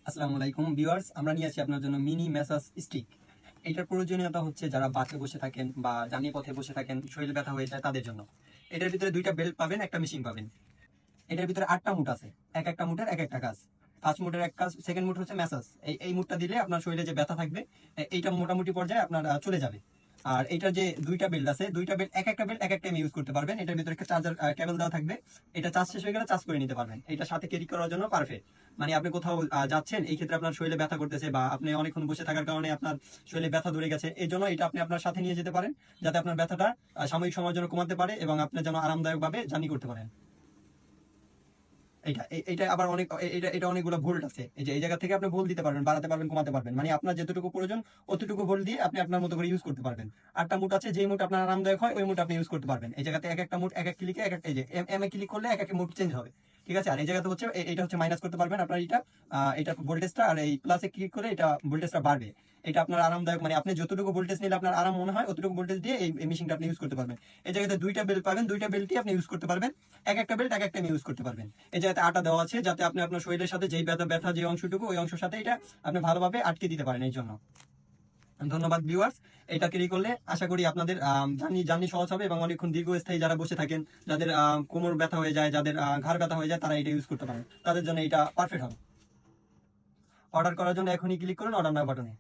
আসসালামু আলাইকুম ভিউয়ার্স, আমরা নিয়ে আসি আপনার জন্য মিনি ম্যাসাজ স্টিক। এটার প্রয়োজনীয়তা হচ্ছে যারা বাসে বসে থাকেন বা জার্নি পথে বসে থাকেন, শরীর ব্যথা হয়ে যায় তাদের জন্য। এটার ভিতরে দুইটা বেল্ট পাবেন, একটা মেশিন পাবেন। এটার ভিতরে 8টা মুট আছে, এক একটা মুটের এক একটা কাজ। ফার্স্ট মুটের এক কাজ, সেকেন্ড মুট হচ্ছে ম্যাসাজ। এই মুটটা দিলে আপনার শরীরে যে ব্যথা থাকবে এইটা মোটামুটি পর্যায়ে আপনার চলে যাবে। আর এটার যে দুইটা বেল্ট আছে, দুইটা বেল্ট এক একটা বেল্ট এক একটা ইউজ করতে পারবেন। এটার ভিতরে একটা চার্জার কেবল দেওয়া থাকবে। এটা চার্জ শেষ হয়ে গেলে চার্জ করে নিতে পারবেন। এটা সাথে ক্যারি করার জন্য পারফেক্ট। মানে আপনি কোথাও যাচ্ছেন, এই ক্ষেত্রে আপনার শরীরে ব্যথা করতেছে বা আপনি অনেকক্ষণ বসে থাকার কারণে আপনার শরীরে ব্যথা ধরে গেছে, এই জন্য এটা আপনি আপনার সাথে নিয়ে যেতে পারেন, যাতে আপনার ব্যথাটা সাময়িক সময়ের জন্য কমাতে পারে এবং আপনি যেন আরামদায়ক ভাবে জার্নি করতে পারেন। এটা আবার অনেক এটা অনেকগুলো ভোল্ট আছে। এই যে এই জায়গা থেকে আপনি ভোল্ট দিতে পারবেন, বাড়াতে পারবেন, কমাতে পারবেন। মানে আপনার যতটুকু প্রয়োজন অতটুকু ভোল্ট দিয়ে আপনি আপনার মতো করে ইউজ করতে পারবেন। 8টা মুট আছে, যেই মুট আপনার আরামদায়ক হয় ওই মুট আপনি ইউজ করতে পারবেন। এই জায়গাতে এক একটা মুট এক এক ক্লিকে এক একটা, এই যে এম এ ক্লিক করলে এক এক মুট চেঞ্জ হবে। ঠিক আছে। আর এই জায়গাতে হচ্ছে এটা হচ্ছে মাইনাস করতে পারবেন আপনার এটা ভোল্টেজটা, আর এই প্লাসে ক্লিক করে এটা ভোল্টেজটা বাড়বে। এটা আপনার আরামদায়ক, মানে আপনি যতটুকু ভোল্টেজ নিলে আপনার আরাম মনে হয় অতটুকু ভোল্টেজ দিয়ে এই মেশিনটা আপনি ইউজ করতে পারবেন। এই জায়গাতে দুইটা বেল্ট পাবেন, দুইটা বেল্টই আপনি ইউজ করতে পারবেন। এক একটা বেল্ট এক একটা ইউজ করতে পারবেন। এই জায়গাতে আটা দেওয়া আছে, যাতে আপনি আপনার শরীরের সাথে যেই ব্যথা ব্যথা যে অংশটুকু ওই অংশের সাথে এটা আপনি ভালোভাবে আটকে দিতে পারেন। এই জন্য ধন্যবাদ ভিউয়ার্স। এটা ক্যারি করলে আশা করি আপনাদের জার্নি জার্নি সহজ হবে এবং অনেকক্ষণ দীর্ঘস্থায়ী যারা বসে থাকেন, যাদের কোমর ব্যথা হয়ে যায়, যাদের ঘাড় ব্যথা হয়ে যায়, তারা এটা ইউজ করতে পারেন। তাদের জন্য এটা পারফেক্ট হবে। অর্ডার করার জন্য এখনই ক্লিক করুন অর্ডার নাও বাটনে।